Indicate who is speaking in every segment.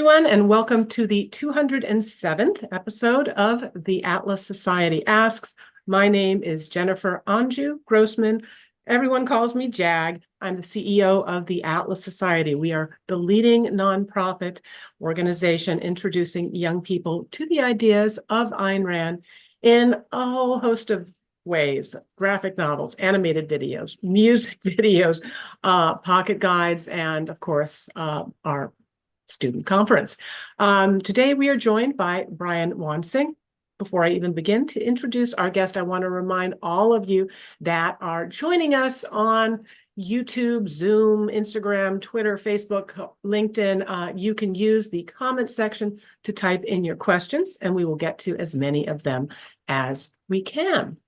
Speaker 1: everyone, and welcome to the 207th episode of the Atlas Society Asks. My name is Jennifer Grossman. Everyone calls me Jag. I'm the CEO of the Atlas Society. We are the leading nonprofit organization introducing young people to the ideas of Ayn Rand in a whole host of ways: graphic novels, animated videos, music videos, pocket guides, and of course, our student conference. Today, we are joined by Brian Wansink. Before I even begin to introduce our guest, I want to remind all of you that are joining us on YouTube, Zoom, Instagram, Twitter, Facebook, LinkedIn. You can use the comment section to type in your questions, and we will get to as many of them as we can.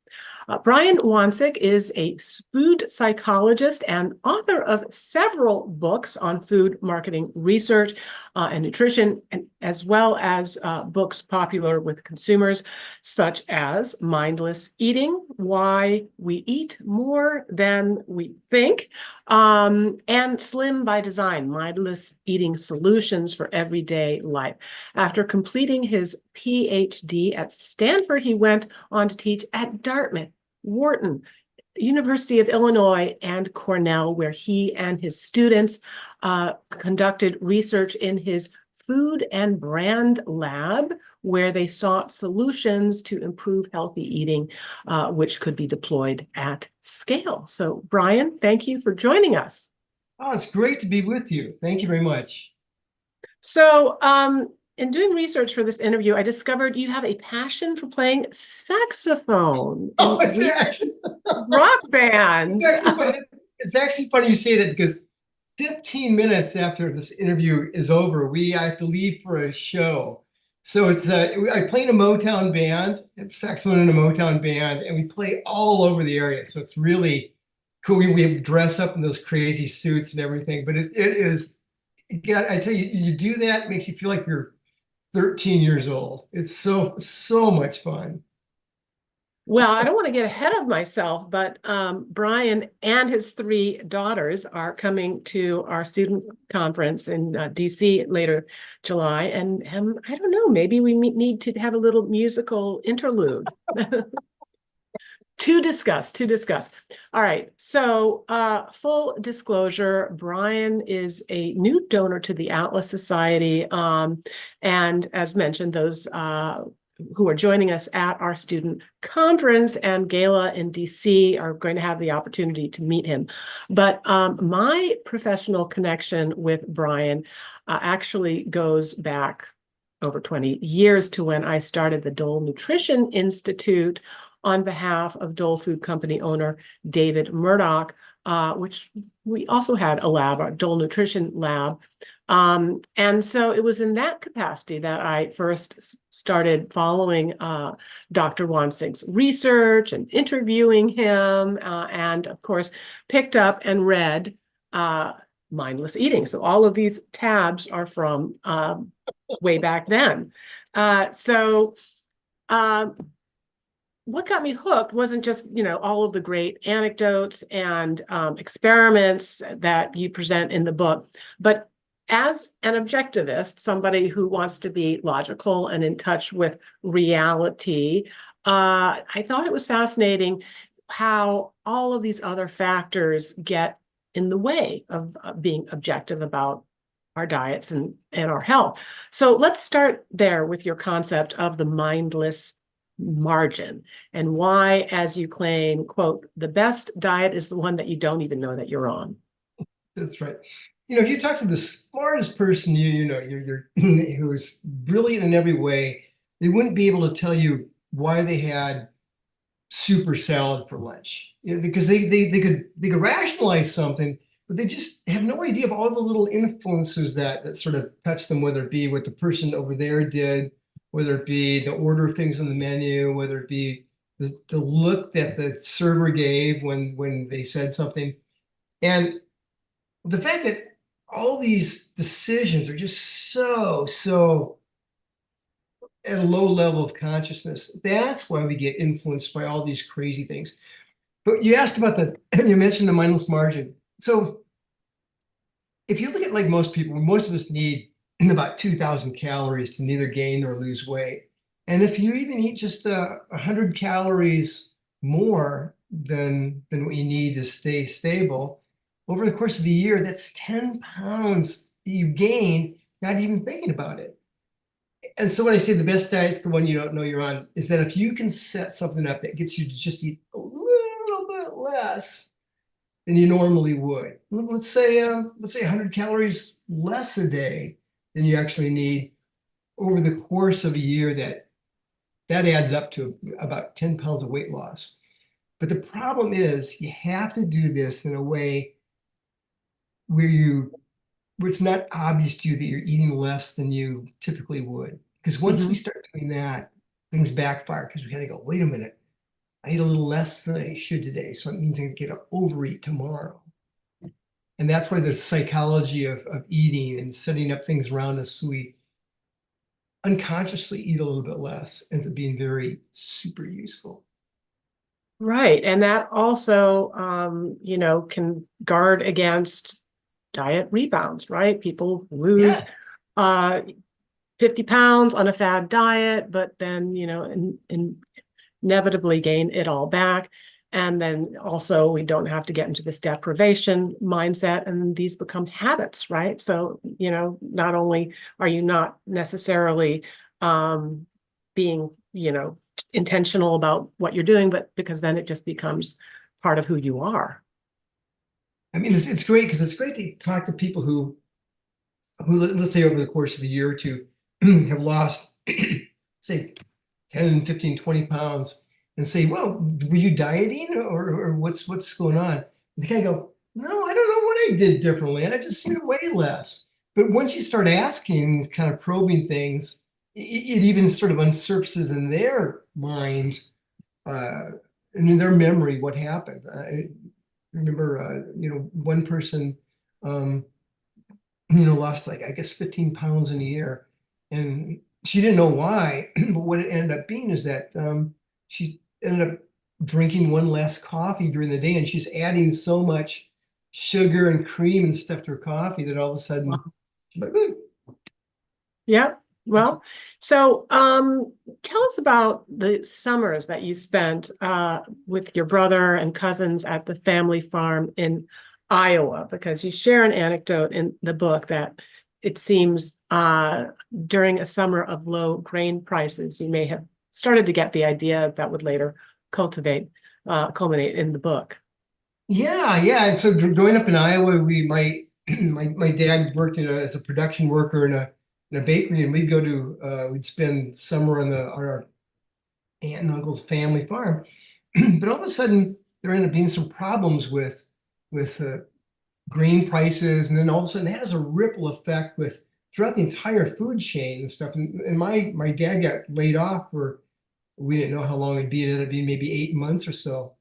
Speaker 1: Brian Wansink is a food psychologist and author of several books on food marketing research and nutrition, and as well as books popular with consumers, such as Mindless Eating, Why We Eat More Than We Think, and Slim by Design, Mindless Eating Solutions for Everyday Life. After completing his PhD at Stanford, he went on to teach at Dartmouth, Wharton, University of Illinois, and Cornell, where he and his students conducted research in his food and brand lab, where they sought solutions to improve healthy eating, which could be deployed at scale. So, Brian, thank you for joining us.
Speaker 2: Oh, it's great to be with you. Thank you very much.
Speaker 1: So, in doing research for this interview, I discovered you have a passion for playing saxophone in rock bands.
Speaker 2: It's actually funny you say that, because 15 minutes after this interview is over, I have to leave for a show. So it's I play in a Motown band, saxophone in a Motown band, and we play all over the area. So it's really cool. We dress up in those crazy suits and everything, but it is, God, I tell you, you do that, it makes you feel like you're 13 years old. It's so much fun.
Speaker 1: Well, I don't want to get ahead of myself, but Brian and his three daughters are coming to our student conference in DC later July. And I don't know, maybe we need to have a little musical interlude. To discuss. All right. So full disclosure, Brian is a new donor to the Atlas Society. And as mentioned, those who are joining us at our student conference and gala in DC are going to have the opportunity to meet him. But my professional connection with Brian actually goes back over 20 years to when I started the Dole Nutrition Institute on behalf of Dole Food Company owner David Murdoch, which we also had a lab, our Dole Nutrition Lab. And so it was in that capacity that I first started following Dr. Wansink's research and interviewing him, and of course, picked up and read Mindless Eating. So all of these tabs are from way back then. What got me hooked wasn't just, all of the great anecdotes and experiments that you present in the book, but as an objectivist, somebody who wants to be logical and in touch with reality, I thought it was fascinating how all of these other factors get in the way of being objective about our diets and our health. So let's start there with your concept of the mindless margin and why, as you claim, quote, the best diet is the one that you don't even know that you're on.
Speaker 2: That's right. If you talk to the smartest person you're who's brilliant in every way, they wouldn't be able to tell you why they had super salad for lunch. Because they could rationalize something, but they just have no idea of all the little influences that sort of touch them, whether it be what the person over there did, whether it be the order of things on the menu, whether it be the look that the server gave when they said something. And the fact that all these decisions are just so at a low level of consciousness, that's why we get influenced by all these crazy things. But you asked about you mentioned the mindless margin. So if you look at, like most people, most of us need about 2,000 calories to neither gain nor lose weight. And if you even eat just 100 calories more than what you need to stay stable, over the course of a year, that's 10 pounds you gain, not even thinking about it. And so when I say the best diet's the one you don't know you're on, is that if you can set something up that gets you to just eat a little bit less than you normally would. Let's say 100 calories less a day than you actually need over the course of a year, that adds up to about 10 pounds of weight loss. But the problem is you have to do this in a way where it's not obvious to you that you're eating less than you typically would. Because once we
Speaker 1: Mhm.
Speaker 2: start doing that, things backfire because we kind of go, wait a minute, I ate a little less than I should today, so it means I can get an overeat tomorrow. And that's why the psychology of eating and setting up things around us so we unconsciously eat a little bit less ends up being very super useful.
Speaker 1: Right. And that also, can guard against diet rebounds, right? People lose
Speaker 2: Yeah.
Speaker 1: uh, 50 pounds on a fad diet, but then, inevitably gain it all back. And then also, we don't have to get into this deprivation mindset, and these become habits, right? So, not only are you not necessarily being, intentional about what you're doing, but because then it just becomes part of who you are.
Speaker 2: I mean, it's great because it's great to talk to people who let's say over the course of a year or two have lost, say, 10, 15, 20 pounds and say, well, were you dieting or what's going on? And they kind of go, no, I don't know what I did differently. I just seem to weigh less. But once you start asking, kind of probing things, it even sort of unsurfaces in their mind uh, and in their memory what happened. I remember, one person, um, lost like, I guess, 15 pounds in a year. And she didn't know why, but what it ended up being is that she ended up drinking one less coffee during the day, and she's adding so much sugar and cream and stuff to her coffee that all of a sudden she's like, "Ooh."
Speaker 1: Yeah. Well, so tell us about the summers that you spent with your brother and cousins at the family farm in Iowa, because you share an anecdote in the book that it seems during a summer of low grain prices, you may have started to get the idea that would later culminate in the book.
Speaker 2: Yeah. And so growing up in Iowa, my dad worked as a production worker in a bakery, and we'd spend summer on our aunt and uncle's family farm. But all of a sudden, there ended up being some problems with grain prices, and then all of a sudden, it has a ripple effect with throughout the entire food chain and stuff. And my dad got laid off for we didn't know how long it'd be. It ended up being maybe 8 months or so,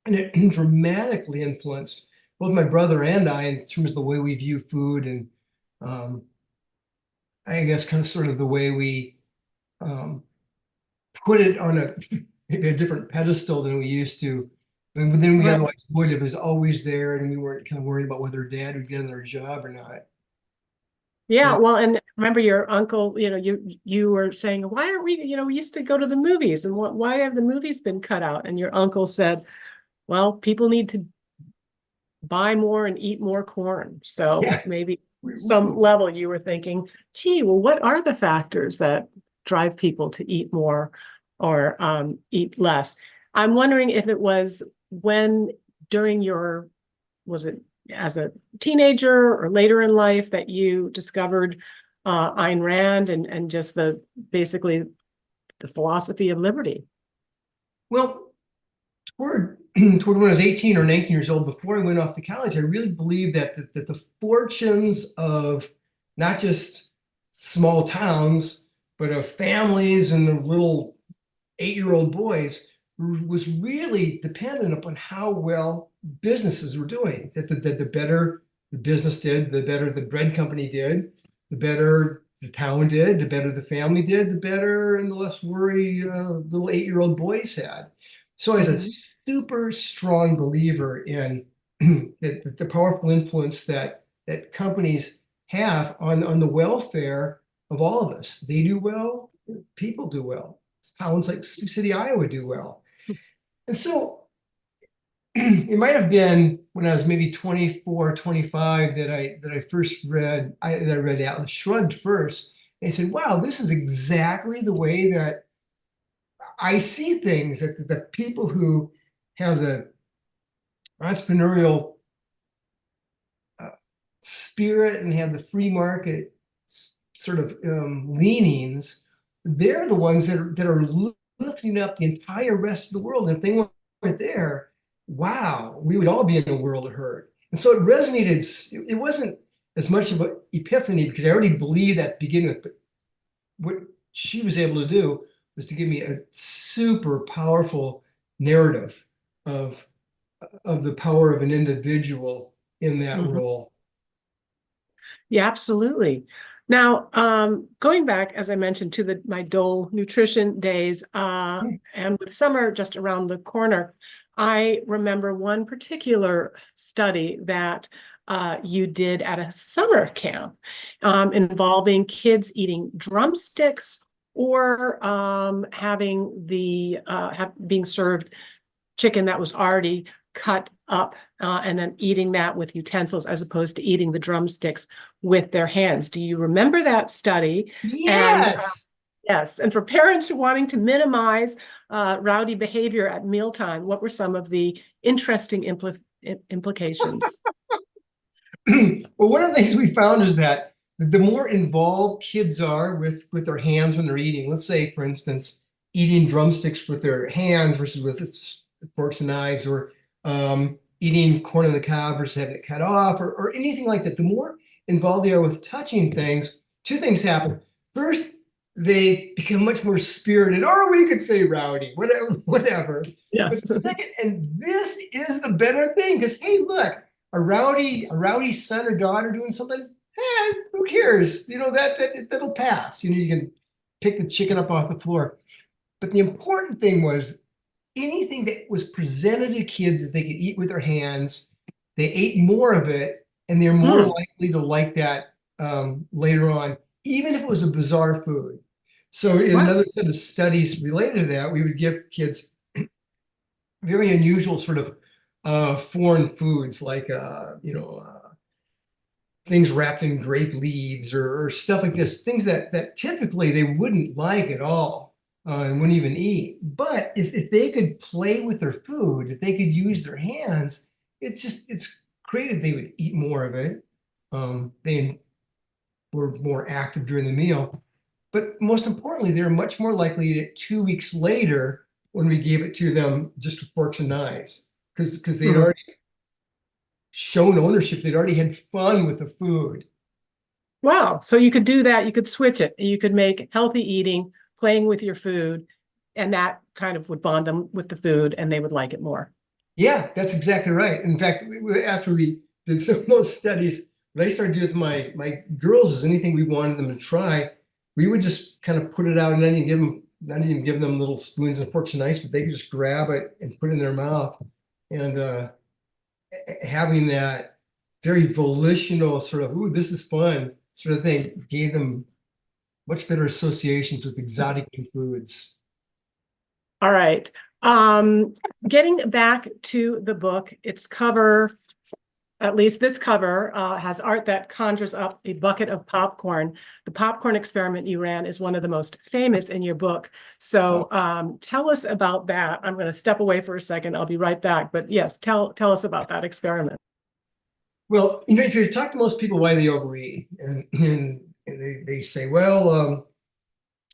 Speaker 2: and it dramatically influenced both my brother and I in terms of the way we view food and um, I guess kind of sort of the way we um, put it on maybe a different pedestal than we used to, than we
Speaker 1: Right.
Speaker 2: otherwise would if it was always there and we weren't kind of worried about whether dad would get another job or not.
Speaker 1: Yeah,
Speaker 2: And
Speaker 1: well, and remember your uncle, you were saying, why aren't we, we used to go to the movies, and why have the movies been cut out? And your uncle said, well, people need to buy more and eat more corn. So
Speaker 2: yeah,
Speaker 1: maybe
Speaker 2: we,
Speaker 1: some level you were thinking, gee, well, what are the factors that drive people to eat more or eat less? I'm wondering if it was when during was it as a teenager or later in life that you discovered Ayn Rand and just basically the philosophy of liberty?
Speaker 2: well, toward when I was 18 or 19 years old, before I went off to college, I really believed that the fortunes of not just small towns, but of families and of little 8-year-old boys was really dependent upon how well businesses were doing. That the better the business did, the better the bread company did, the better the town did, the better the family did, the better and the less worry little 8-year-old boys had. So I was a
Speaker 1: Mhm.
Speaker 2: super strong believer in the powerful influence that companies have on the welfare of all of us. They do well, people do well. Towns like Sioux City, Iowa do well. And so it might have been when I was maybe 24, 25 that I first read, I read Atlas Shrugged first. And I said, wow, this is exactly the way that I see things, that the people who have the entrepreneurial spirit and have the free market sort of leanings, they're the ones that are lifting up the entire rest of the world. And if they weren't there, wow, we would all be in a world of hurt. And so it resonated. It wasn't as much of an epiphany because I already believed that to begin with. But what she was able to do was to give me a super powerful narrative of the power of an individual in that role.
Speaker 1: Yeah, absolutely. Now, going back, as I mentioned, to my Dole nutrition days, and with summer just around the corner, I remember one particular study that you did at a summer camp involving kids eating drumsticks or having being served chicken that was already cut up and then eating that with utensils as opposed to eating the drumsticks with their hands. Do you remember that study?
Speaker 2: Yes.
Speaker 1: Yes. And for parents wanting to minimize rowdy behavior at mealtime, what were some of the interesting implications?
Speaker 2: Well, one of the things we found is that the more involved kids are with their hands when they're eating, let's say, for instance, eating drumsticks with their hands versus with forks and knives, or eating corn on the cob versus having it cut off, or anything like that, the more involved they are with touching things, two things happen. First, they become much more spirited, or we could say rowdy, whatever.
Speaker 1: Yes.
Speaker 2: But second, and this is the better thing, because hey, look, a rowdy son or daughter doing something, who cares? You know, that'll pass. You know, you can pick the chicken up off the floor. But the important thing was anything that was presented to kids that they could eat with their hands, they ate more of it, and they're more likely to like that later on, even if it was a bizarre food. So in another set of studies related to that, we would give kids very unusual sort of foreign foods, like things wrapped in grape leaves or stuff like this, things that typically they wouldn't like at all and wouldn't even eat. But if they could play with their food, if they could use their hands, it's great that they would eat more of it. They were more active during the meal. But most importantly, they're much more likely to eat it 2 weeks later when we gave it to them just with forks and knives, because they'd already shown ownership. They'd already had fun with the food.
Speaker 1: Wow. So you could do that. You could switch it. You could make healthy eating, playing with your food, and that kind of would bond them with the food and they would like it more.
Speaker 2: Yeah, that's exactly right. In fact, after we did some of those studies, what I started doing with my girls is anything we wanted them to try, we would just kind of put it out and not even give them little spoons and forks and knives, but they could just grab it and put it in their mouth. And having that very volitional sort of, ooh, this is fun sort of thing gave them much better associations with exotic new foods.
Speaker 1: All right. Getting back to the book, its cover, at least this cover, has art that conjures up a bucket of popcorn. The popcorn experiment you ran is one of the most famous in your book. So tell us about that. I'm going to step away for a second. I'll be right back. But yes, tell us about that experiment.
Speaker 2: Well, you know, if you talk to most people why they overeat, and they say, well,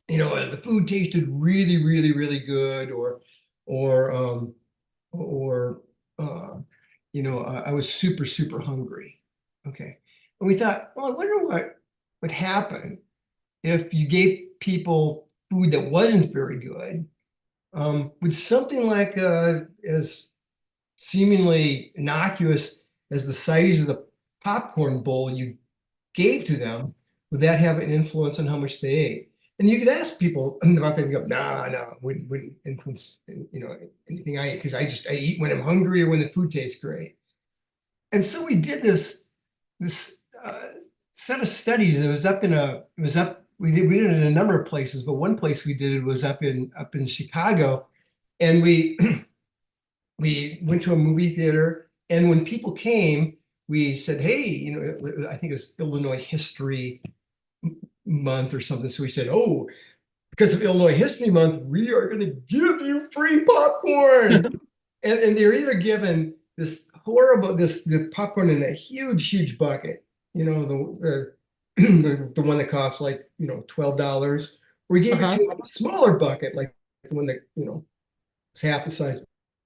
Speaker 2: you know, the food tasted really, really, really good, or you know, I was super, super hungry. Okay, and we thought, well, I wonder what would happen if you gave people food that wasn't very good. Would something like as seemingly innocuous as the size of the popcorn bowl you gave to them, would that have an influence on how much they ate? And you could ask people about that and go, no, wouldn't influence, you know, anything I eat, because I eat when I'm hungry or when the food tastes great. And so we did this set of studies. We did it in a number of places, but one place we did it was up in Chicago, and we we went to a movie theater, and when people came, we said, hey, I think it was Illinois History Month or something. So we said, oh, because of Illinois History Month, we are going to give you free popcorn. And they're either given the popcorn in a huge bucket, the one that costs like, $12. We gave it to them in a smaller bucket, like the one that, it's half the size,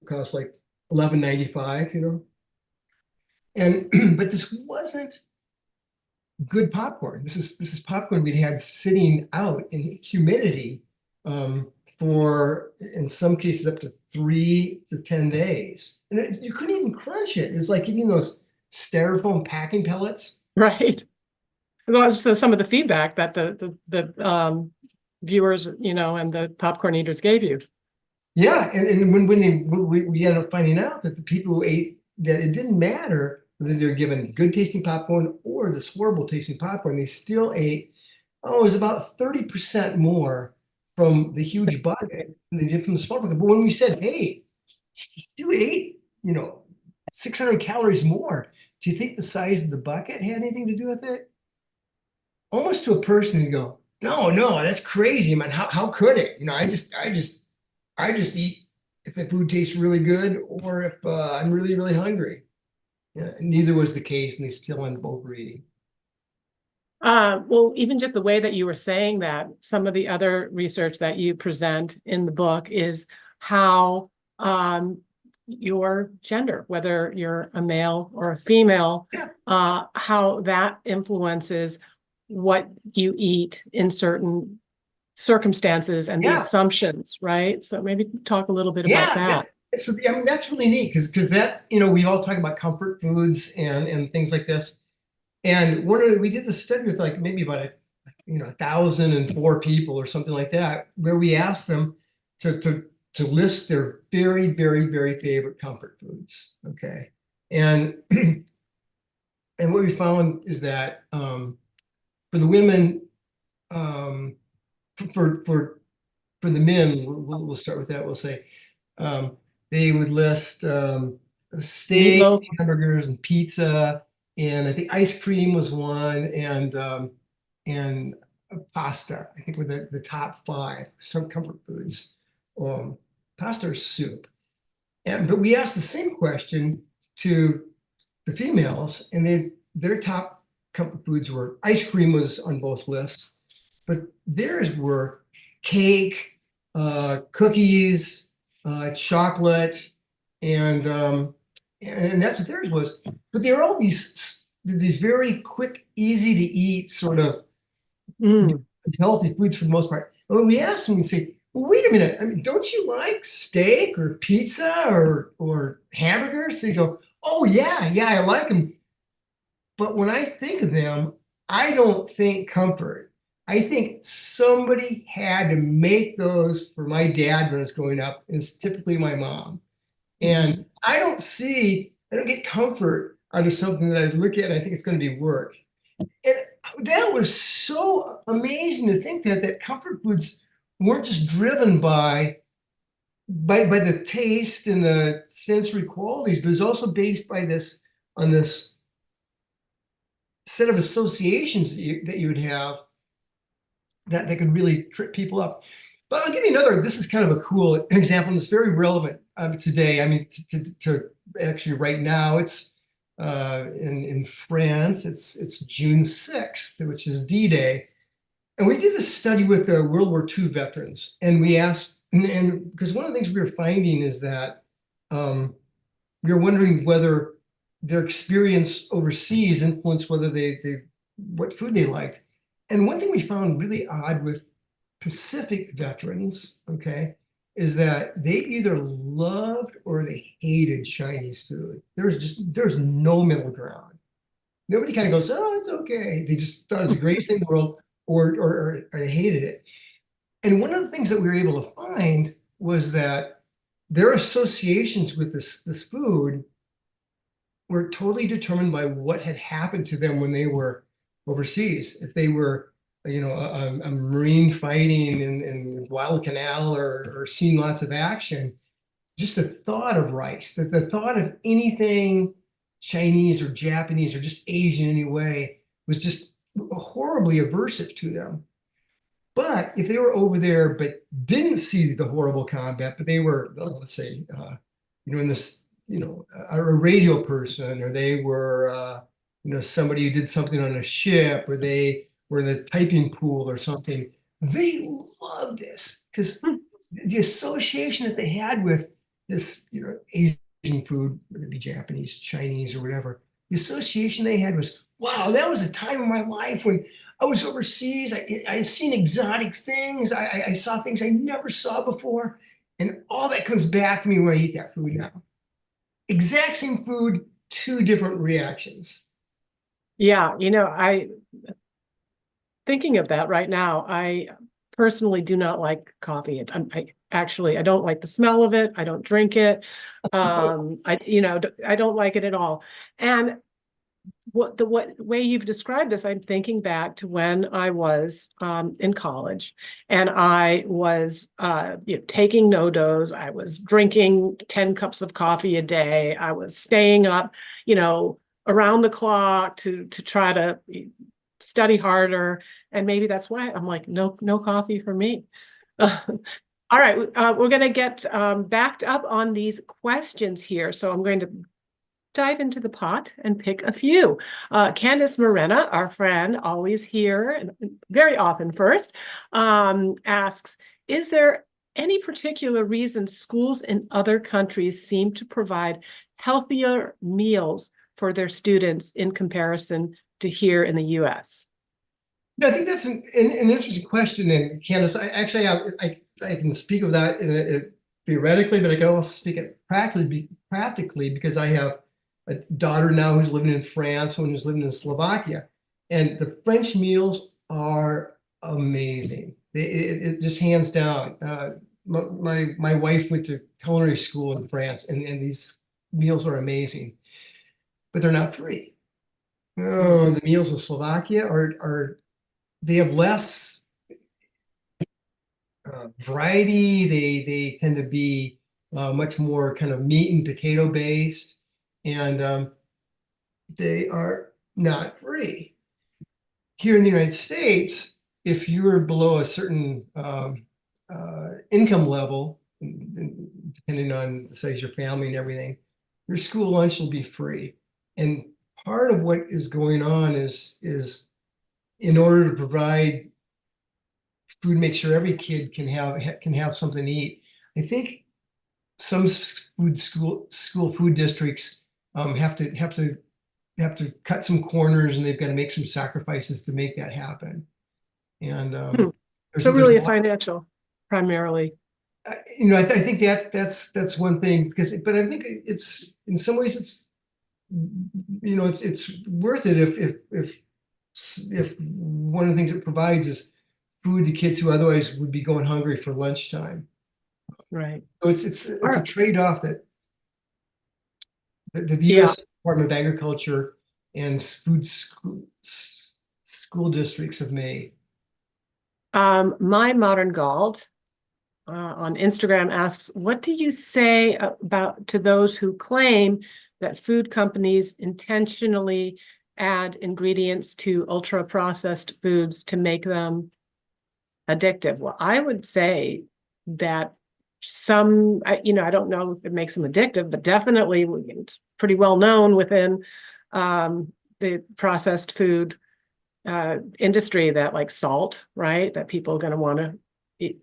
Speaker 2: costs like $11.95, And but this wasn't good popcorn. This is popcorn we'd had sitting out in humidity for, in some cases, up to 3 to 10 days. And you couldn't even crunch it. It's like eating those styrofoam packing pellets.
Speaker 1: Right. Well, so some of the feedback that the viewers, and the popcorn eaters gave you.
Speaker 2: Yeah, and when we ended up finding out that the people who ate, that it didn't matter whether they're given good tasting popcorn or this horrible tasting popcorn, they still ate, it was about 30% more from the huge bucket than they did from the small bucket. But when we said, hey, you ate, 600 calories more, do you think the size of the bucket had anything to do with it? Almost to a person, you go, no, that's crazy, man. How could it? I just eat if the food tastes really good or if I'm really hungry. Yeah, neither was the case, and they still end up overeating.
Speaker 1: Well, even just the way that you were saying that, some of the other research that you present in the book is how your gender, whether you're a male or a female, how that influences what you eat in certain circumstances and the assumptions, right? So maybe talk a little bit about that.
Speaker 2: So I mean, that's really neat because that, we all talk about comfort foods and things like this. And we did this study with like maybe about 1,004 people or something like that, where we asked them to list their very favorite comfort foods. Okay. And and what we found is that for the women, for the men, we'll start with that. We'll say they would list steak, hamburgers, and pizza, and I think ice cream was one, and pasta. I think were the top 5 some comfort foods. Pasta or soup. But we asked the same question to the females, and their top comfort foods were, ice cream was on both lists, but theirs were cake, cookies, chocolate, and that's what theirs was. But they were all these very quick, easy to eat sort of healthy foods for the most part. And when we asked them, we say, well, wait a minute. I mean, don't you like steak or pizza or hamburgers? They go, oh yeah, I like them. But when I think of them, I don't think comfort. I think somebody had to make those for my dad when I was growing up. And it's typically my mom. And I don't get comfort out of something that I look at and I think it's going to be work. And that was so amazing to think that comfort foods weren't just driven by the taste and the sensory qualities, but it's also based on this set of associations that you would have that could really trip people up. But I'll give you another. This is kind of a cool example, and it's very relevant today. I mean, to actually right now, it's in France. It's June 6th, which is D-Day, and we did this study with World War II veterans, and we asked, and because one of the things we were finding is that we were wondering whether their experience overseas influenced whether what food they liked. And one thing we found really odd with Pacific veterans, okay, is that they either loved or they hated Chinese food. There's no middle ground. Nobody kind of goes, oh, it's okay. They just thought it was the greatest thing in the world, or they hated it. And one of the things that we were able to find was that their associations with this food were totally determined by what had happened to them when they were overseas. If they were, a Marine fighting in Guadalcanal or seen lots of action, just the thought of rice, the thought of anything Chinese or Japanese or just Asian anyway was just horribly aversive to them. But if they were over there but didn't see the horrible combat, but they were, let's say, in this, a radio person, or they were, somebody who did something on a ship, or they were in the typing pool or something, they loved this because the association that they had with this, Asian food, whether it be Japanese, Chinese, or whatever, the association they had was, wow, that was a time in my life when I was overseas. I seen exotic things. I saw things I never saw before. And all that comes back to me when I eat that food now. Exact same food, two different reactions.
Speaker 1: Yeah, I thinking of that right now, I personally do not like coffee. I don't like the smell of it. I don't drink it. I don't like it at all. And what way you've described this, I'm thinking back to when I was in college, and I was taking no-dos. I was drinking 10 cups of coffee a day. I was staying up, around the clock to try to study harder. And maybe that's why I'm like, no coffee for me. All right, we're going to get backed up on these questions here. So I'm going to dive into the pot and pick a few. Candice Morena, our friend, always here and very often first, asks, is there any particular reason schools in other countries seem to provide healthier meals for their students in comparison to here in the US?
Speaker 2: No, I think that's an interesting question. And Candace, I can speak of that theoretically, but I can also speak it practically because I have a daughter now who's living in France, one who's living in Slovakia, and the French meals are amazing. It just hands down. My wife went to culinary school in France, and these meals are amazing, but they're not free. Oh, the meals in Slovakia they have less variety. They tend to be much more kind of meat and potato based, and they are not free. Here in the United States, if you're below a certain income level, depending on the size of your family and everything, your school lunch will be free. And part of what is going on is in order to provide food, make sure every kid can have something to eat. I think some school food districts have to cut some corners, and they've got to make some sacrifices to make that happen. And
Speaker 1: so really a financial, primarily.
Speaker 2: I think that's one thing but I think it's in some ways it's worth it if one of the things it provides is food to kids who otherwise would be going hungry for lunchtime.
Speaker 1: Right.
Speaker 2: So it's a trade-off that the U.S. Department of Agriculture and food school districts have made.
Speaker 1: My Modern Gald on Instagram asks, what do you say to those who claim that food companies intentionally add ingredients to ultra-processed foods to make them addictive? Well, I would say that I don't know if it makes them addictive, but definitely it's pretty well known within the processed food industry that like salt, right? That people are going to want to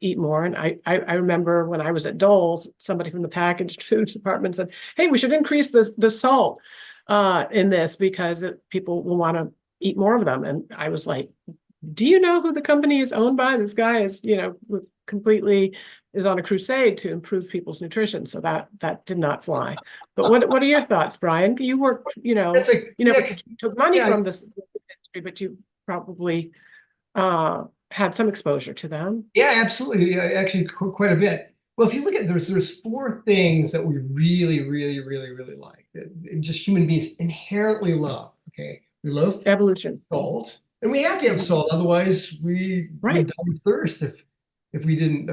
Speaker 1: eat more. And I remember when I was at Dole's, somebody from the packaged food department said, hey, we should increase the salt in this because people will want to eat more of them. And I was like, do you know who the company is owned by? This guy is, completely is on a crusade to improve people's nutrition. So that did not fly. But what are your thoughts, Brian? You worked, you took money from this industry, but you probably had some exposure to them.
Speaker 2: Yeah, absolutely. Actually, quite a bit. Well, if you look at there's four things that we really, really, really, really like that just human beings inherently love. Okay, we love
Speaker 1: Evolution,
Speaker 2: salt. And we have to have salt, otherwise we would
Speaker 1: Right.
Speaker 2: die of thirst if we didn't,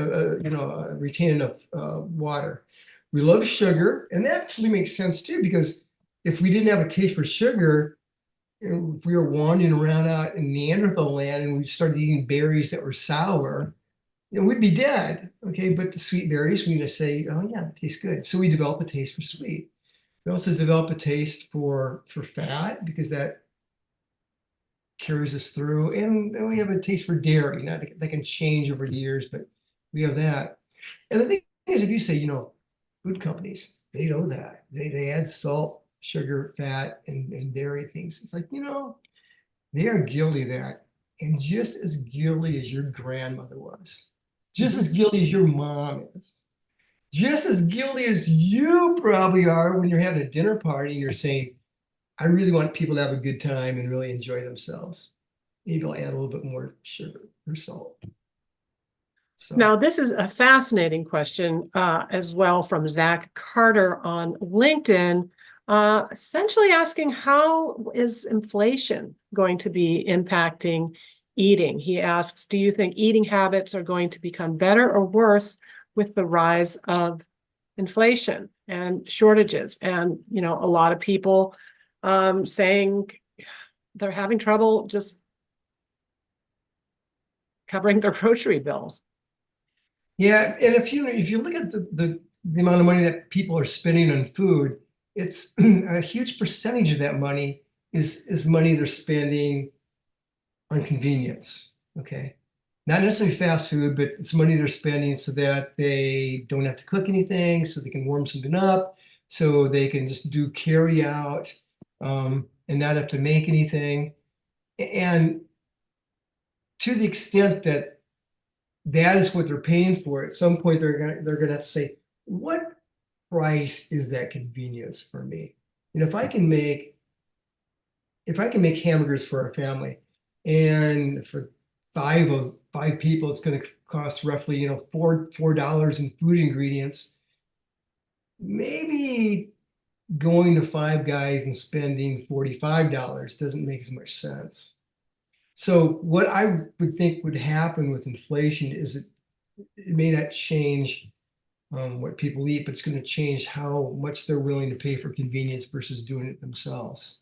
Speaker 2: retain enough water. We love sugar, and that actually makes sense too, because if we didn't have a taste for sugar, if we were wandering around out in Neanderthal land and we started eating berries that were sour, we'd be dead. Okay, but the sweet berries, we just say, oh yeah, it tastes good. So we develop a taste for sweet. We also develop a taste for fat, because that carries us through. And we have a taste for dairy. Now that can change over the years, but we have that. And the thing is, if you say, food companies, they know that. They add salt, sugar, fat, and dairy things. It's like, they are guilty of that. And just as guilty as your grandmother was, just as guilty as your mom is, just as guilty as you probably are when you're having a dinner party and you're saying, I really want people to have a good time and really enjoy themselves. Maybe I'll add a little bit more sugar or salt. So,
Speaker 1: Now, this is a fascinating question as well from Zach Carter on LinkedIn, essentially asking how is inflation going to be impacting eating? He asks, do you think eating habits are going to become better or worse with the rise of inflation and shortages? And, a lot of people saying they're having trouble just covering their grocery bills.
Speaker 2: yeah, and if you look at the amount of money that people are spending on food, it's a huge percentage of that money is money they're spending on convenience. Okay, not necessarily fast food, but it's money they're spending so that they don't have to cook anything, so they can warm something up, so they can just do carry out, and not have to make anything. And to the extent that that is what they're paying for, at some point they're gonna have to say, what price is that convenience for me? And if I can make hamburgers for our family, and for five people, it's going to cost roughly, $4 in food ingredients. Maybe going to Five Guys and spending $45 doesn't make as much sense. So what I would think would happen with inflation is it may not change what people eat, but it's going to change how much they're willing to pay for convenience versus doing it themselves.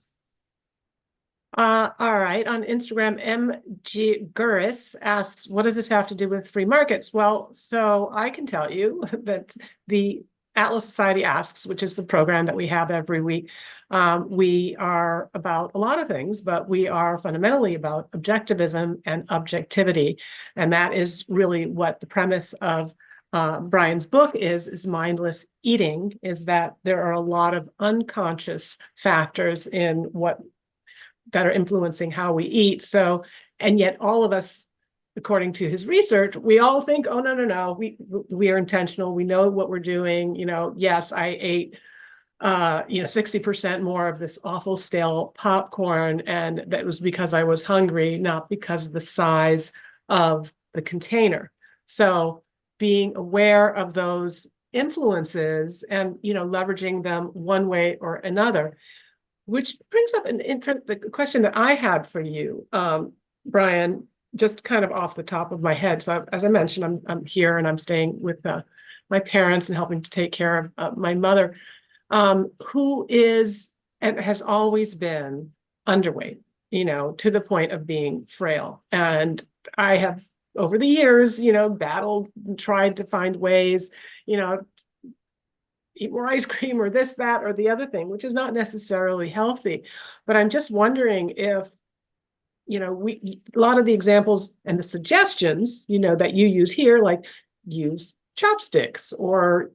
Speaker 1: All right. On Instagram, MG Guris asks, what does this have to do with free markets? Well, so I can tell you that the Atlas Society Asks, which is the program that we have every week, we are about a lot of things, but we are fundamentally about objectivism and objectivity. And that is really what the premise of Brian's book is Mindless Eating, is that there are a lot of unconscious factors in what that are influencing how we eat. So, and yet all of us, according to his research, we all think, oh, no, we are intentional. We know what we're doing. Yes, I ate 60% more of this awful stale popcorn, and that was because I was hungry, not because of the size of the container. So being aware of those influences and leveraging them one way or another. Which brings up the question that I had for you, Brian, just kind of off the top of my head. So as I mentioned, I'm here and I'm staying with my parents and helping to take care of my mother, who is and has always been underweight, to the point of being frail. And I have, over the years, battled and tried to find ways, eat more ice cream or this, that, or the other thing, which is not necessarily healthy. But I'm just wondering if, a lot of the examples and the suggestions, that you use here, like use chopsticks or,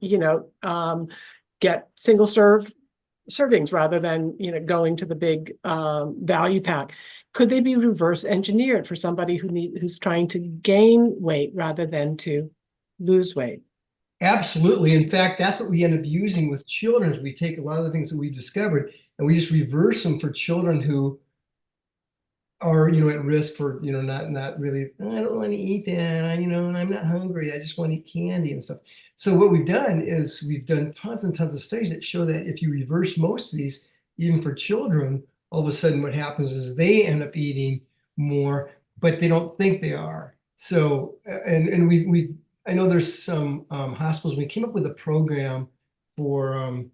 Speaker 1: get single servings rather than, going to the big value pack. Could they be reverse engineered for somebody who's trying to gain weight rather than to lose weight?
Speaker 2: Absolutely. In fact, that's what we end up using with children. Is we take a lot of the things that we've discovered and we just reverse them for children who are, at risk for, not really, I don't want to eat that, and I'm not hungry. I just want to eat candy and stuff. So what we've done is we've done tons and tons of studies that show that if you reverse most of these, even for children, all of a sudden what happens is they end up eating more, but they don't think they are. So, I know there's some hospitals. We came up with a program for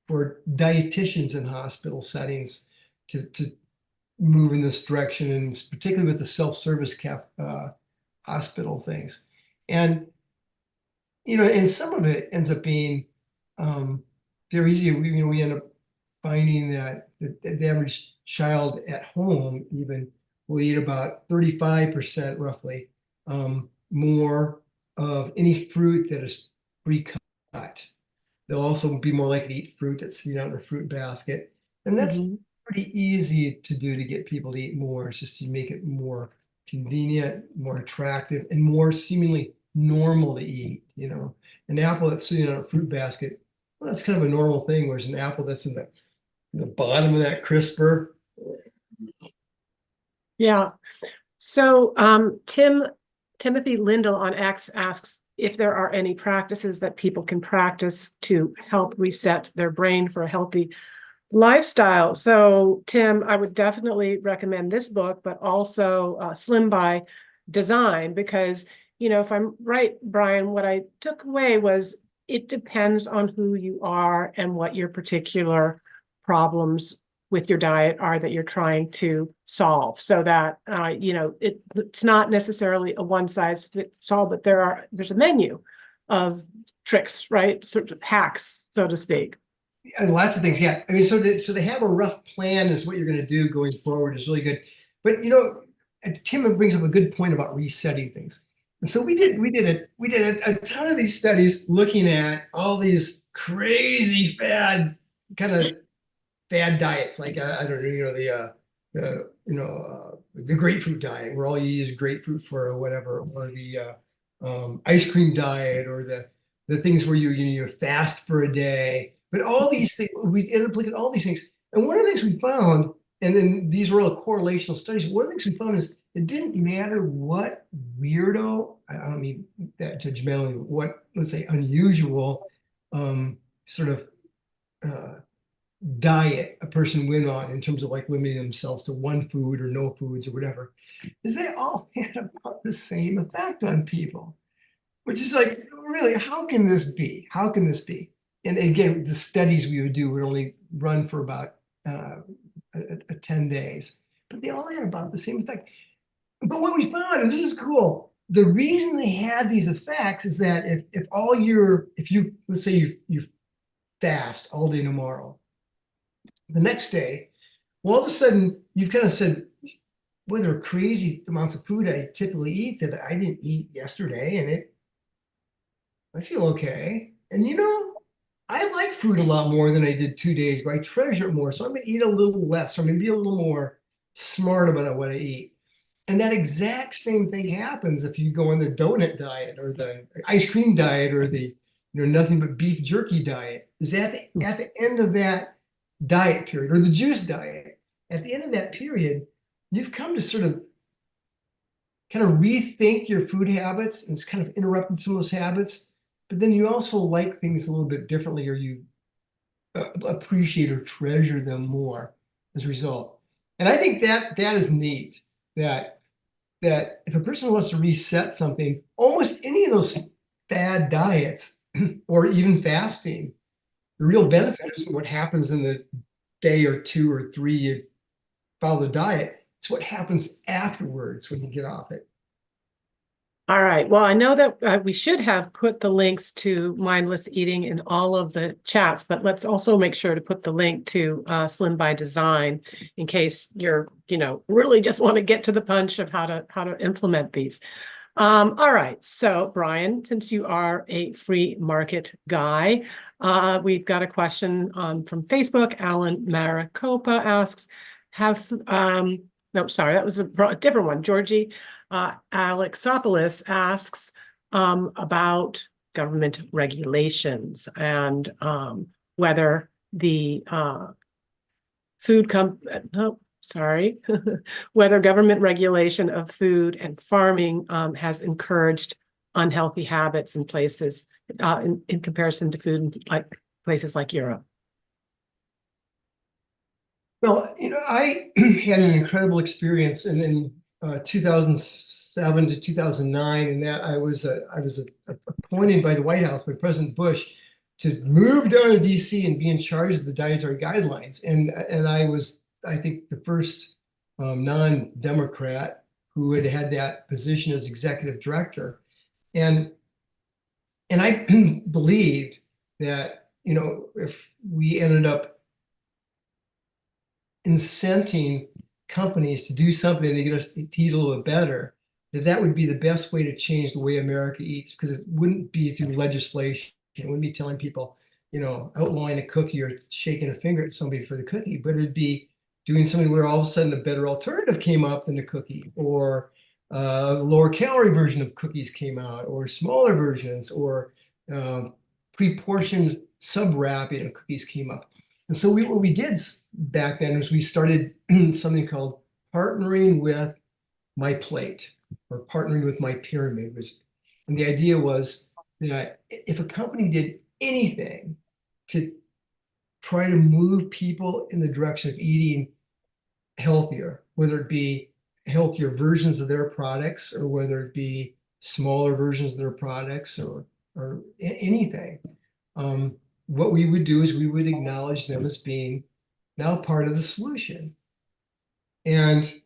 Speaker 2: dietitians in hospital settings to move in this direction, and particularly with the self-service hospital things. And and some of it ends up being very easy. We end up finding that the average child at home even will eat about 35% roughly more of any fruit that is pre-cut. They'll also be more likely to eat fruit that's in their fruit basket. And that's pretty easy to do to get people to eat more. It's just you make it more convenient, more attractive, and more seemingly normal to eat. An apple that's sitting on a fruit basket, well, that's kind of a normal thing, whereas an apple that's in the bottom of that crisper.
Speaker 1: Yeah. So Timothy Lindell on X asks if there are any practices that people can practice to help reset their brain for a healthy lifestyle. So Tim, I would definitely recommend this book, but also Slim by Design, because, if I'm right, Brian, what I took away was it depends on who you are and what your particular problems with your diet are that you're trying to solve, so that it's not necessarily a one size fits all, but there's a menu of tricks, right? Sort of hacks, so to speak.
Speaker 2: And lots of things, yeah. I mean, so to have a rough plan is what you're going to do going forward is really good. But Tim brings up a good point about resetting things. And so we did a ton of these studies looking at all these crazy fad diets, like I don't know, the grapefruit diet, where all you use grapefruit for or whatever, or the ice cream diet, or the things where you fast for a day. But all these things, we ended up looking at all these things. And one of the things we found, and then these were all correlational studies, one of the things we found is it didn't matter what weirdo, I don't mean that judgmentally, what, let's say, unusual sort of diet a person went on in terms of like limiting themselves to one food or no foods or whatever, is they all had about the same effect on people, which is like, really, how can this be? How can this be? And again, the studies we would do would only run for about 10 days, but they all had about the same effect. But what we found, and this is cool, the reason they had these effects is that if you let's say you fast all day tomorrow, the next day, well, all of a sudden you've kind of said, well, there are crazy amounts of food I typically eat that I didn't eat yesterday, and I feel okay. And I like food a lot more than I did 2 days ago. I treasure it more. So I'm going to eat a little less. So I'm going to be a little more smart about what I eat. And that exact same thing happens if you go on the donut diet or the ice cream diet or the nothing but beef jerky diet. Is at the end of that diet period, or the juice diet, at the end of that period, you've come to sort of kind of rethink your food habits, and it's kind of interrupted some of those habits. But then you also like things a little bit differently, or you appreciate or treasure them more as a result. And I think that is neat, that if a person wants to reset something, almost any of those fad diets or even fasting, the real benefit isn't what happens in the day or 2 or 3 you follow the diet. It's what happens afterwards when you get off it.
Speaker 1: All right. Well, I know that we should have put the links to Mindless Eating in all of the chats, but let's also make sure to put the link to Slim by Design in case you're, really just want to get to the punch of how to implement these. All right. So, Brian, since you are a free market guy, we've got a question from Facebook. Alan Maricopa asks, no, sorry, that was a different one. Georgie Alexopoulos asks about government regulations and whether the whether government regulation of food and farming has encouraged unhealthy habits in places in comparison to food like places like Europe.
Speaker 2: Well, I had an incredible experience in 2007 to 2009, and that I was appointed by the White House by President Bush to move down to DC and be in charge of the dietary guidelines. And I was, I think, the first non-Democrat who had had that position as executive director. And and I believed that, if we ended up incenting companies to do something to get us to eat a little bit better, that would be the best way to change the way America eats, because it wouldn't be through legislation. It wouldn't be telling people, outlawing a cookie or shaking a finger at somebody for the cookie, but it'd be doing something where all of a sudden a better alternative came up than the cookie, or a lower calorie version of cookies came out, or smaller versions, or pre-portioned sub-wrapping of cookies came up. And so what we did back then was we started something called partnering with my plate, or partnering with my pyramid. And the idea was that if a company did anything to try to move people in the direction of eating healthier, whether it be healthier versions of their products, or whether it be smaller versions of their products, or anything, what we would do is we would acknowledge them as being now part of the solution. And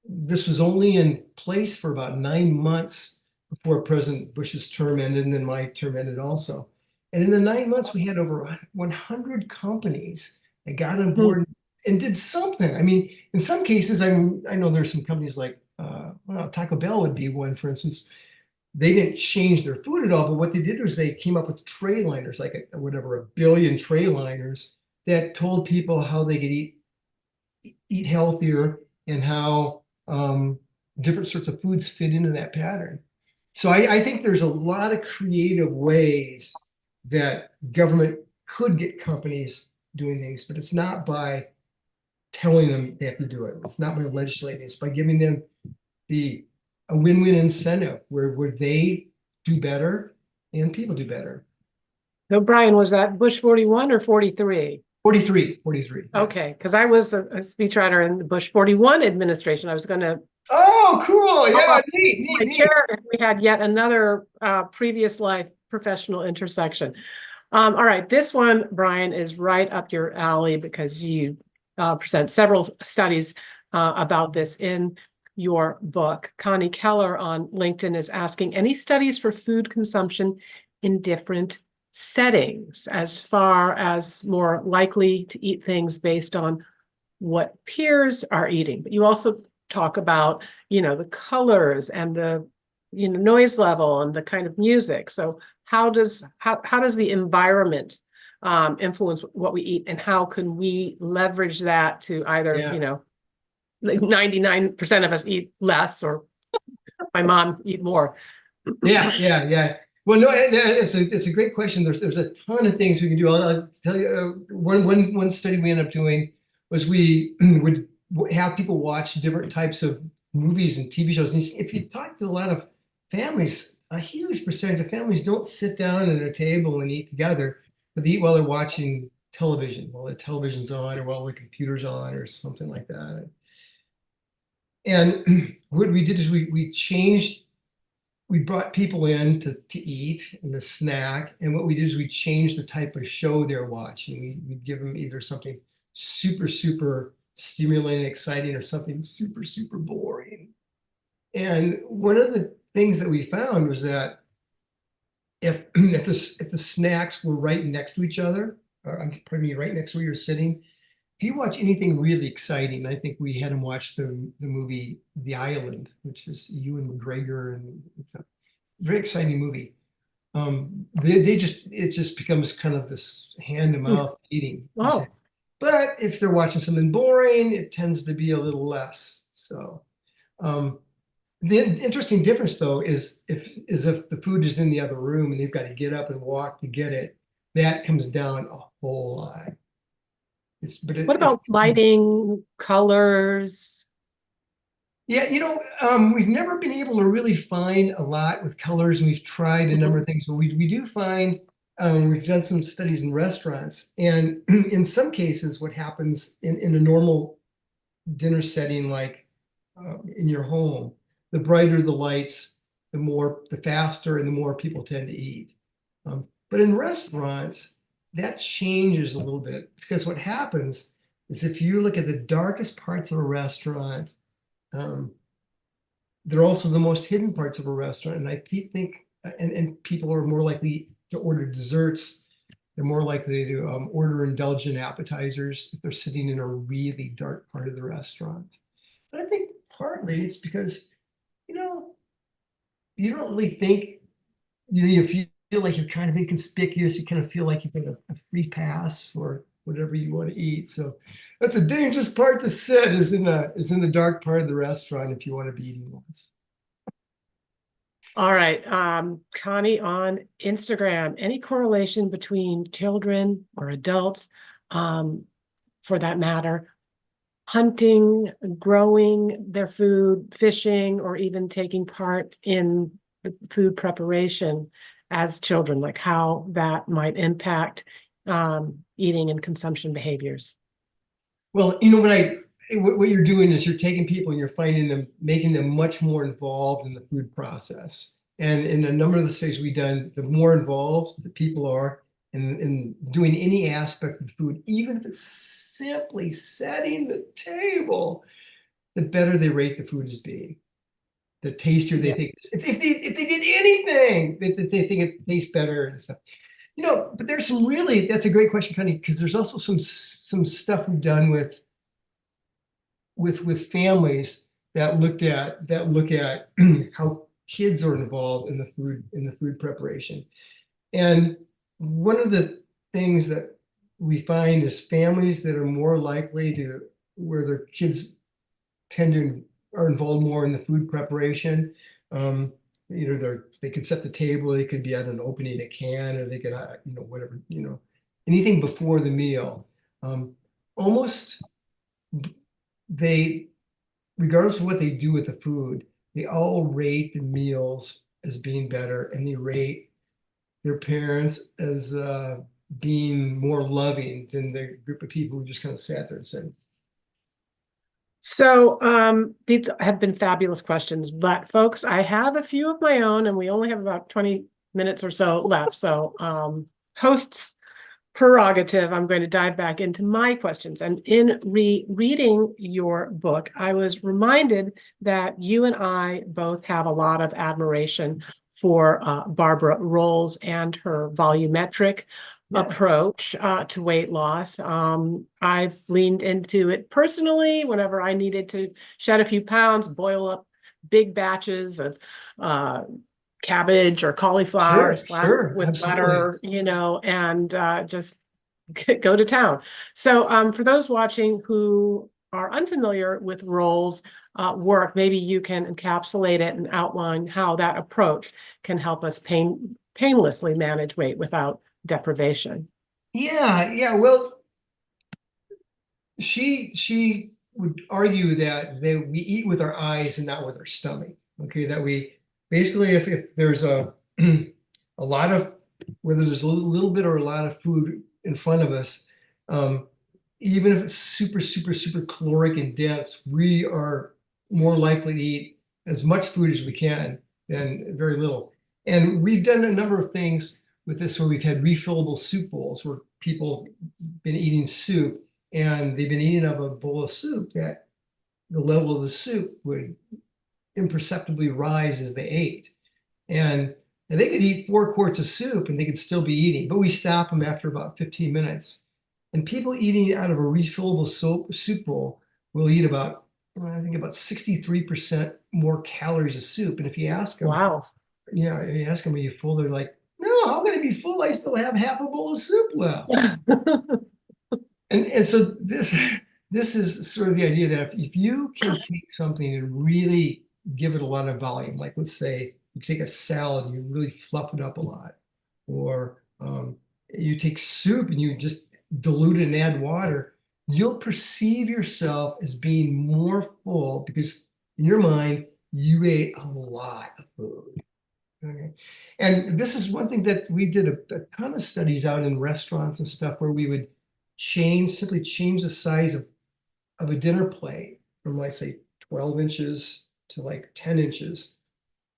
Speaker 2: this was only in place for about 9 months before President Bush's term ended, and then my term ended also. And in the 9 months, we had over 100 companies that got on board and did something. I mean, in some cases, I know there's some companies like, Taco Bell would be one, for instance. They didn't change their food at all, but what they did was they came up with tray liners, like whatever, 1 billion tray liners that told people how they could eat healthier, and how different sorts of foods fit into that pattern. So I think there's a lot of creative ways that government could get companies doing things, but it's not by telling them they have to do it. It's not by legislating. It's by giving them a win-win incentive where they do better and people do better.
Speaker 1: So Brian, was that Bush 41 or 43?
Speaker 2: 43.
Speaker 1: Okay, because I was a speechwriter in the Bush 41 administration. I was going to
Speaker 2: Oh, cool. Yeah, neat.
Speaker 1: chair if we had yet another previous life professional intersection. All right, this one, Brian, is right up your alley, because you present several studies about this in your book. Connie Keller on LinkedIn is asking, any studies for food consumption in different settings, as far as more likely to eat things based on what peers are eating? But you also talk about, the colors and the, noise level and the kind of music. So how does the environment influence what we eat, and how can we leverage that to either, like 99% of us eat less, or my mom eat more?
Speaker 2: Yeah. Well, no, it's a great question. There's a ton of things we can do. I'll tell you, one study we ended up doing was we would have people watch different types of movies and TV shows. And if you talk to a lot of families, a huge percentage of families don't sit down at a table and eat together, but they eat while they're watching television, while the television's on, or while the computer's on, or something like that. And what we did is we brought people in to eat and to snack. And what we did is we changed the type of show they're watching. We'd give them either something super, super stimulating, exciting, or something super, super boring. And one of the things that we found was that if the snacks were right next to each other, or pardon me, right next to where you're sitting, if you watch anything really exciting, I think we had them watch the movie The Island, which is Ewan McGregor, and it's a very exciting movie. It just becomes kind of this hand to mouth eating.
Speaker 1: Wow.
Speaker 2: But if they're watching something boring, it tends to be a little less. So the interesting difference, though, is if the food is in the other room and they've got to get up and walk to get it, that comes down a whole lot.
Speaker 1: What about lighting, colors?
Speaker 2: Yeah, we've never been able to really find a lot with colors, and we've tried a number of things, but we do find We've done some studies in restaurants, and in some cases, what happens in a normal dinner setting, like in your home, the brighter the lights, the faster and the more people tend to eat. But in restaurants, that changes a little bit, because what happens is if you look at the darkest parts of a restaurant, they're also the most hidden parts of a restaurant. And I think, and people are more likely to order desserts. They're more likely to order indulgent appetizers if they're sitting in a really dark part of the restaurant. But I think partly it's because, you know, you don't really think, you feel like you're kind of inconspicuous. You kind of feel like you get a free pass for whatever you want to eat. So that's a dangerous part to sit, is in the dark part of the restaurant if you want to be eating less.
Speaker 1: All right. Connie, on Instagram, any correlation between children or adults, for that matter, hunting, growing their food, fishing, or even taking part in the food preparation as children, like how that might impact eating and consumption behaviors?
Speaker 2: Well, what you're doing is you're taking people and you're making them much more involved in the food process. And in a number of the studies we've done, the more involved the people are in doing any aspect of food, even if it's simply setting the table, the better they rate the food as being. The tastier they think. If they did anything, they think it tastes better and stuff. But there's that's a great question, Connie, because there's also some stuff we've done with families that look at how kids are involved in the food preparation. And one of the things that we find is families that are more likely to, where their kids are involved more in the food preparation. They could set the table, they could be at an opening a can, or they could whatever, anything before the meal. Almost they, regardless of what they do with the food, they all rate the meals as being better, and they rate their parents as being more loving than the group of people who just kind of sat there and said.
Speaker 1: So these have been fabulous questions, but folks, I have a few of my own, and we only have about 20 minutes or so left. So hosts prerogative, I'm going to dive back into my questions. And in reading your book, I was reminded that you and I both have a lot of admiration for Barbara Rolls and her volumetric approach to weight loss. I've leaned into it personally whenever I needed to shed a few pounds, boil up big batches of cabbage or cauliflower, slap with
Speaker 2: absolutely.
Speaker 1: butter, and just go to town. So for those watching who are unfamiliar with Rolls' work, maybe you can encapsulate it and outline how that approach can help us painlessly manage weight without deprivation.
Speaker 2: Yeah. Well, she would argue that we eat with our eyes and not with our stomach. Okay, that we basically, if there's a lot of, whether there's a little bit or a lot of food in front of us, even if it's super, super, super caloric and dense, we are more likely to eat as much food as we can than very little. And we've done a number of things with this where we've had refillable soup bowls where people have been eating soup, and they've been eating up a bowl of soup that the level of the soup would imperceptibly rise as they ate. And they could eat 4 quarts of soup and they could still be eating, but we stop them after about 15 minutes. And people eating out of a refillable soup bowl will eat about 63% more calories of soup. And if you ask them,
Speaker 1: Wow.
Speaker 2: yeah, if you ask them, are you full? They're like, no, how can I be full? I still have half a bowl of soup left. And so this is sort of the idea that if you can take something and really give it a lot of volume, like let's say you take a salad and you really fluff it up a lot, or you take soup and you just dilute it and add water, you'll perceive yourself as being more full because in your mind you ate a lot of food. Okay. And this is one thing that we did a ton of studies out in restaurants and stuff where we would simply change the size of a dinner plate from like say 12 inches to like 10 inches.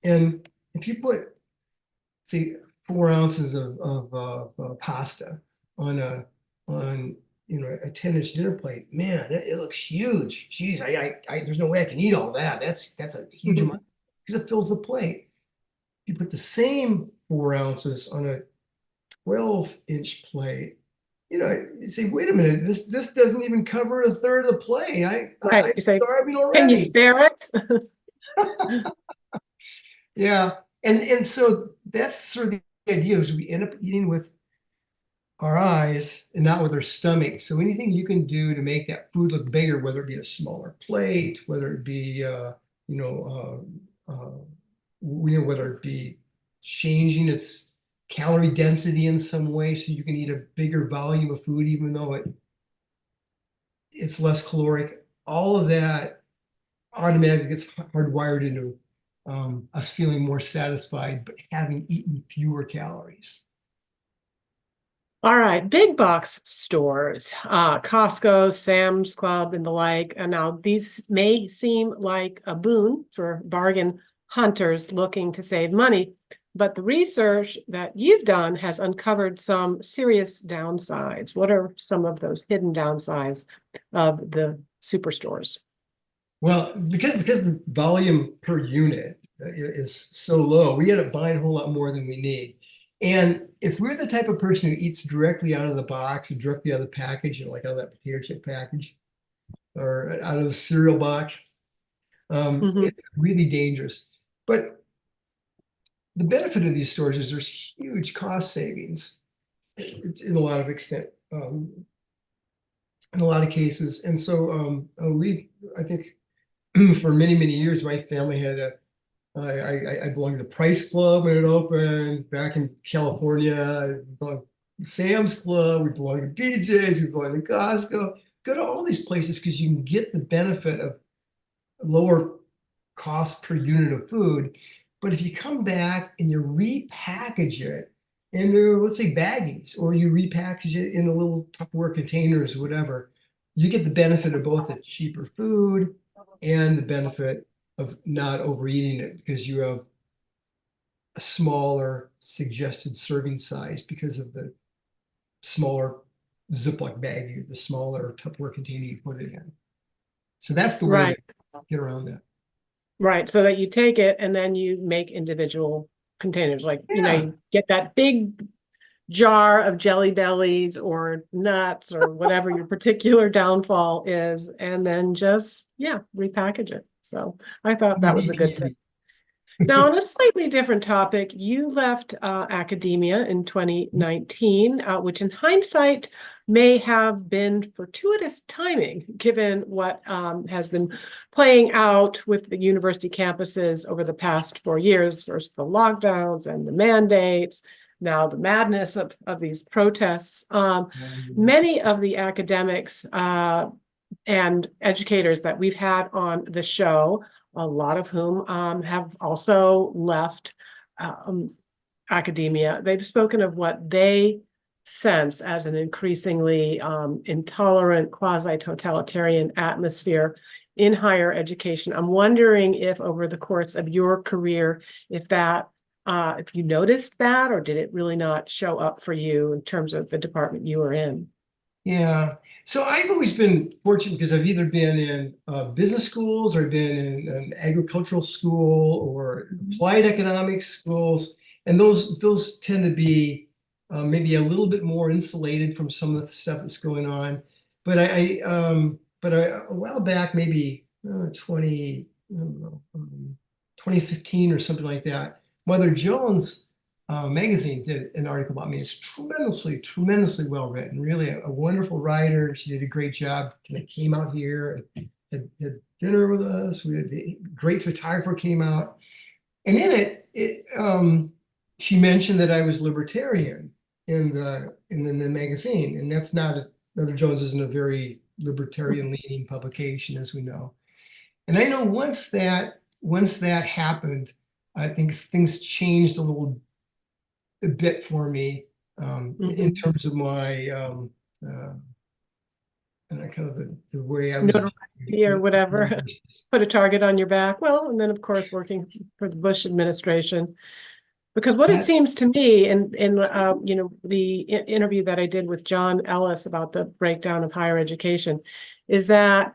Speaker 2: And if you put say 4 ounces of pasta on a 10-inch dinner plate, man, it looks huge. Geez, there's no way I can eat all that. That's a huge amount because it fills the plate. You put the same 4 ounces on a 12-inch plate, you say, wait a minute, this doesn't even cover a third of the plate.
Speaker 1: Right.
Speaker 2: I'm
Speaker 1: You say,
Speaker 2: starving
Speaker 1: can you
Speaker 2: already.
Speaker 1: spare it?
Speaker 2: Yeah. And so that's sort of the idea is we end up eating with our eyes and not with our stomach. So anything you can do to make that food look bigger, whether it be a smaller plate, whether it be whether it be changing its calorie density in some way so you can eat a bigger volume of food, even though it's less caloric. All of that automatically gets hardwired into us feeling more satisfied, but having eaten fewer calories.
Speaker 1: All right, big box stores, Costco, Sam's Club, and the like. And now these may seem like a boon for bargain hunters looking to save money, but the research that you've done has uncovered some serious downsides. What are some of those hidden downsides of the superstores?
Speaker 2: Well, because the volume per unit is so low, we end up buying a whole lot more than we need. And if we're the type of person who eats directly out of the box or directly out of the package, like out of that potato chip package or out of the cereal box, it's really dangerous. But the benefit of these stores is there's huge cost savings in a lot of extent, in a lot of cases. And so I think for many, many years, my family had I belonged to Price Club when it opened back in California. I belonged to Sam's Club. We belonged to BJ's. We belonged to Costco. Go to all these places because you can get the benefit of lower cost per unit of food. But if you come back and you repackage it into, let's say, baggies, or you repackage it in a little Tupperware containers or whatever, you get the benefit of both the cheaper food and the benefit of not overeating it because you have a smaller suggested serving size because of the smaller Ziploc bag, the smaller Tupperware container you put it in. So that's the way to get around that.
Speaker 1: Right. So that you take it and then you make individual containers. Like, you get that big jar of Jelly Bellies or nuts or whatever your particular downfall is, and then just, repackage it. So I thought that was a good tip. Now, on a slightly different topic, you left academia in 2019, which in hindsight may have been fortuitous timing, given what has been playing out with the university campuses over the past 4 years, first the lockdowns and the mandates, now the madness of these protests. Many of the academics and educators that we've had on the show, a lot of whom have also left academia, they've spoken of what they sense as an increasingly intolerant, quasi-totalitarian atmosphere in higher education. I'm wondering if over the course of your career, if you noticed that, or did it really not show up for you in terms of the department you were in?
Speaker 2: Yeah. So I've always been fortunate because I've either been in business schools or been in an agricultural school or applied economics schools. And those tend to be maybe a little bit more insulated from some of the stuff that's going on. But a while back, maybe 2015 or something like that, Mother Jones magazine did an article about me. It's tremendously well written. Really a wonderful writer. She did a great job. Kind of came out here and had dinner with us. We had the great photographer came out, and in it she mentioned that I was libertarian in the magazine, and that's not Mother Jones isn't a very libertarian leaning publication, as we know. And I know once that happened, I think things changed a bit for me in terms of my and kind of the way I was
Speaker 1: Notoriety or whatever. Put a target on your back. Well, and then of course working for the Bush administration. Because what it seems to me in the interview that I did with John Ellis about the breakdown of higher education is that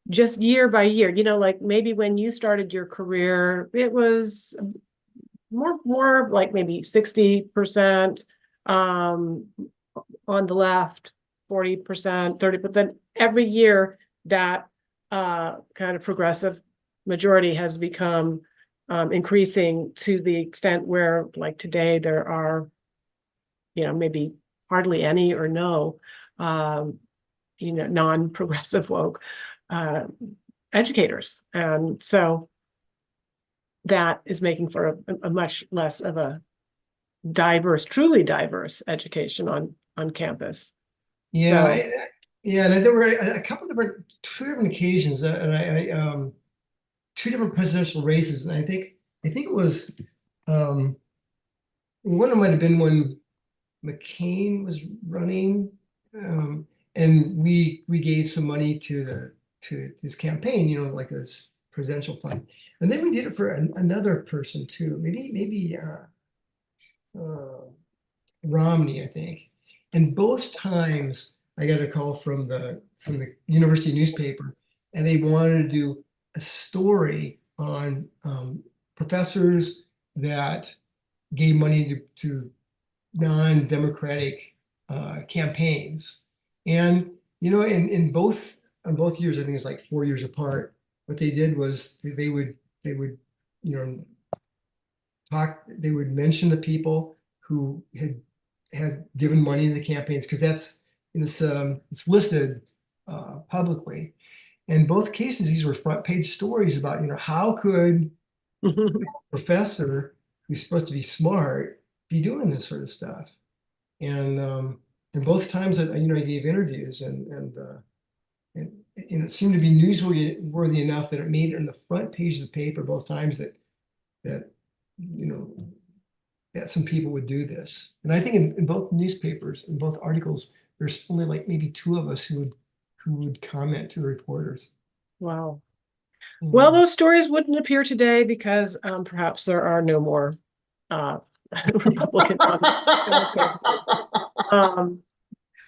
Speaker 1: just year by year, like maybe when you started your career, it was more like maybe 60% on the left, 40%, 30%, but then every year that kind of progressive majority has become increasing to the extent where, like today, there are, maybe hardly any or no, non-progressive woke educators. And so that is making for a much less of a diverse, truly diverse education on campus.
Speaker 2: Yeah,
Speaker 1: So,
Speaker 2: and there were two different occasions, and I two different presidential races, and I think it was one of them might have been when McCain was running, and we gave some money to his campaign, like a presidential fund, and then we did it for another person too, maybe Romney, I think. And both times I got a call from the university newspaper, and they wanted to do a story on professors that gave money to non-democratic campaigns. And in both on both years, I think it's like 4 years apart. What they did was they would they would mention the people who had given money to the campaigns, because it's listed publicly. In both cases, these were front page stories about how could a professor who's supposed to be smart be doing this sort of stuff. And both times that I gave interviews, and it seemed to be newsworthy enough that it made it on the front page of the paper both times that that some people would do this. And I think in both newspapers, in both articles, there's only like maybe two of us who would comment to the reporters.
Speaker 1: wow. Well, those stories wouldn't appear today because perhaps there are no more Republicans on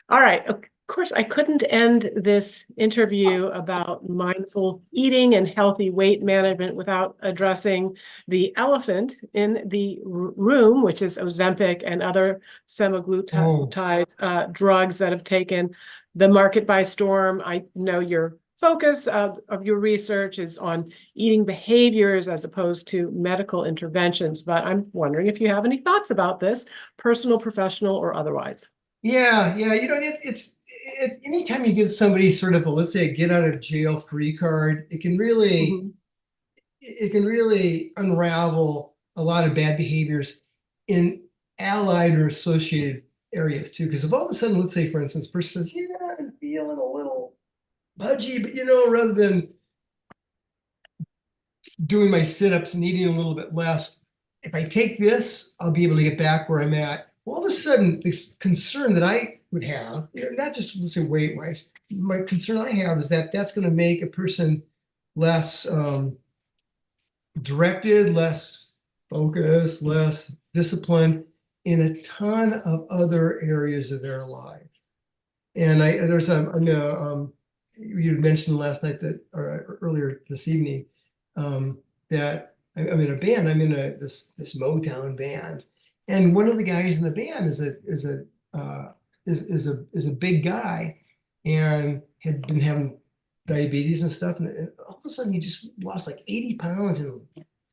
Speaker 1: all right. Of course, I couldn't end this interview about mindful eating and healthy weight management without addressing the elephant in the room, which is Ozempic and other semaglutide drugs that have taken the market by storm. I know your focus of your research is on eating behaviors as opposed to medical interventions, but I'm wondering if you have any thoughts about this, personal, professional, or otherwise.
Speaker 2: Yeah. It's anytime you give somebody sort of let's say a get out of jail free card, it can really unravel a lot of bad behaviors in allied or associated areas too. Because if all of a sudden, let's say for instance, a person says, "Yeah, I'm feeling a little pudgy, but rather than doing my sit-ups and eating a little bit less, if I take this, I'll be able to get back where I'm at." All of a sudden, this concern that I would have, not just let's say weight-wise, my concern I have is that that's going to make a person less directed, less focused, less disciplined in a ton of other areas of their life. And there's you had mentioned last night or earlier this evening that I'm in a band. I'm in this Motown band, and one of the guys in the band is a big guy, and had been having diabetes and stuff, and all of a sudden he just lost like 80 pounds in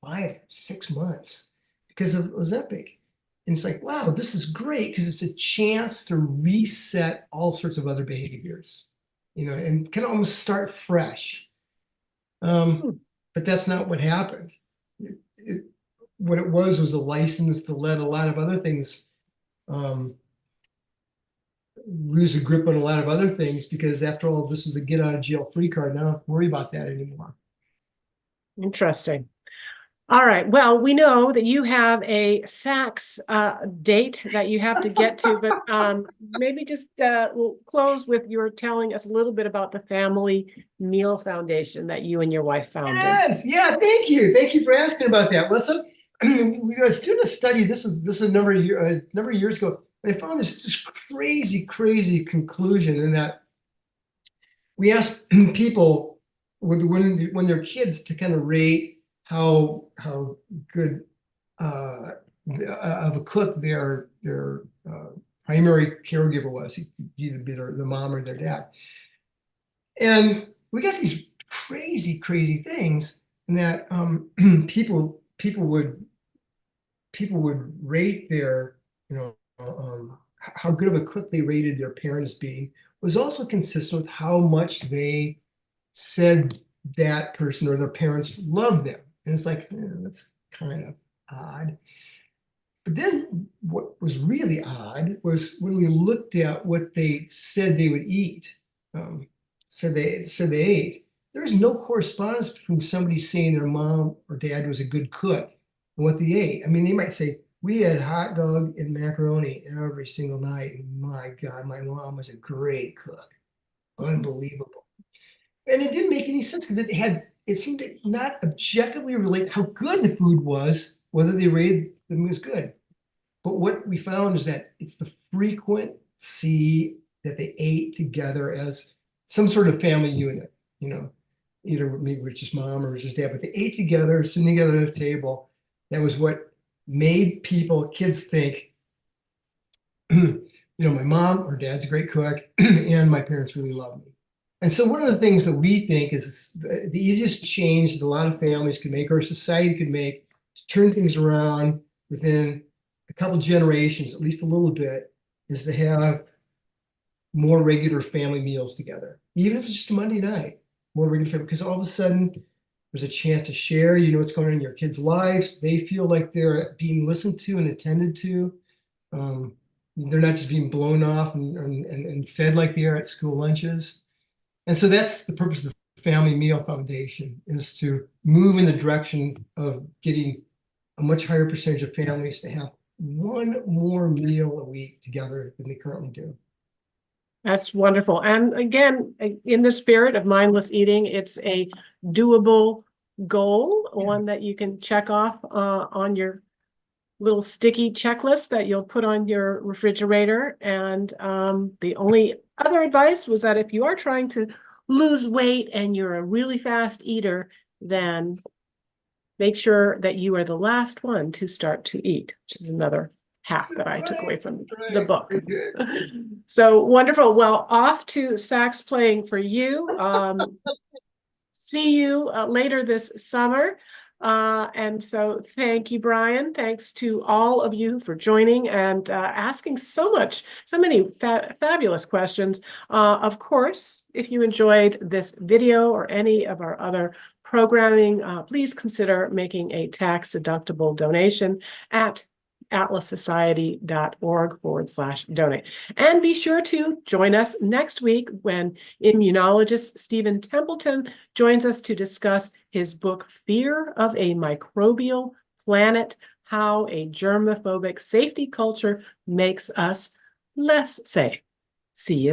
Speaker 2: 5-6 months because of Ozempic. And it's like, wow, this is great because it's a chance to reset all sorts of other behaviors, and kind of almost start fresh. But that's not what happened. What it was a license to let a lot of other things lose a grip on a lot of other things, because after all, this is a get out of jail free card. And I don't have to worry about that anymore.
Speaker 1: Interesting. All right. Well, we know that you have a Saks date that you have to get to, but maybe just we'll close with your telling us a little bit about the Family Meal Foundation that you and your wife founded.
Speaker 2: Yes, yeah, thank you. Thank you for asking about that. Well, so we was doing a study. This is number of years ago. And I found this just crazy conclusion in that we asked people when they're kids to kind of rate how good of a cook their primary caregiver was, either be their mom or their dad. And we got these crazy things, and that people would rate their, how good of a cook they rated their parents being, was also consistent with how much they said that person or their parents loved them. And it's like, that's kind of odd. But then what was really odd was when we looked at what they said they would eat. Said they ate. There's no correspondence between somebody saying their mom or dad was a good cook and what they ate. I mean, they might say, we had hot dog and macaroni every single night. And my God, my mom was a great cook. Unbelievable. And it didn't make any sense because it seemed to not objectively relate how good the food was, whether they rated them as good. But what we found is that it's the frequency that they ate together as some sort of family unit, either maybe it was just mom or it was just dad, but they ate together, sitting together at a table. That was what made kids think, my mom or dad's a great cook and my parents really love me. And so one of the things that we think is the easiest change that a lot of families could make, or society could make, to turn things around within a couple generations, at least a little bit, is to have more regular family meals together, even if it's just a Monday night, more regular family, because all of a sudden there's a chance to share, what's going on in your kids' lives. They feel like they're being listened to and attended to. They're not just being blown off and fed like they are at school lunches. And so that's the purpose of the Family Meal Foundation, is to move in the direction of getting a much higher percentage of families to have one more meal a week together than they currently do.
Speaker 1: That's wonderful. And again, in the spirit of mindless eating, it's a doable goal, one that you can check off on your little sticky checklist that you'll put on your refrigerator. And the only other advice was that if you are trying to lose weight and you're a really fast eater, then make sure that you are the last one to start to eat, which is another hack that I took away from the book. So wonderful. Well, off to sax playing for you. See you later this summer. And so thank you, Brian. Thanks to all of you for joining and asking so many fabulous questions. Of course, if you enjoyed this video or any of our other programming, please consider making a tax-deductible donation at atlassociety.org/donate. And be sure to join us next week when immunologist Stephen Templeton joins us to discuss his book, Fear of a Microbial Planet: How a Germophobic Safety Culture Makes Us Less Safe. See you.